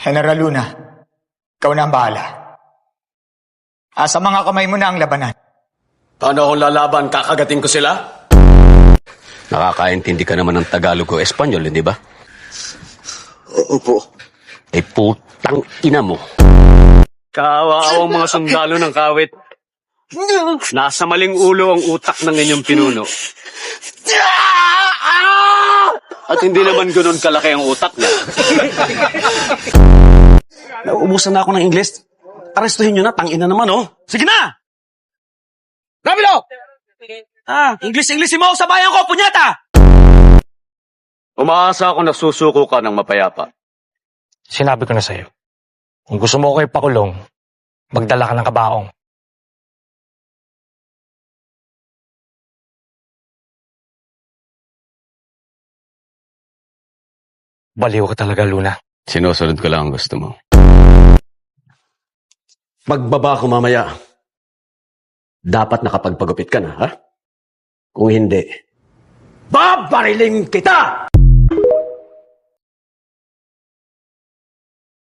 General Luna, ikaw na ang bahala. Sa mga kamay mo na ang labanan. Paano akong lalaban? Kakagating ko sila? Nakakaintindi ka naman ng Tagalog o Espanyol, hindi ba? Opo. Putang ina mo. Kawaawang mga sundalo ng kawit. Nasa maling ulo ang utak ng inyong pinuno. At hindi naman ganoon kalaki ang utak niya. Nauubusan na ako ng Ingles. Arestuhin nyo na, tangina naman, oh. Sige na! Ramilo! English mo sa bayan ko, punyata! Umaasa ako na susuko ka ng mapayapa. Sinabi ko na sa'yo, kung gusto mo ako ipakulong, magdala ka ng kabaong. Baliw ka talaga, Luna. Sinusunod ko lang ang gusto mo. Pagbaba ko mamaya, dapat nakapagpagupit ka na, ha? Kung hindi, babariling kita!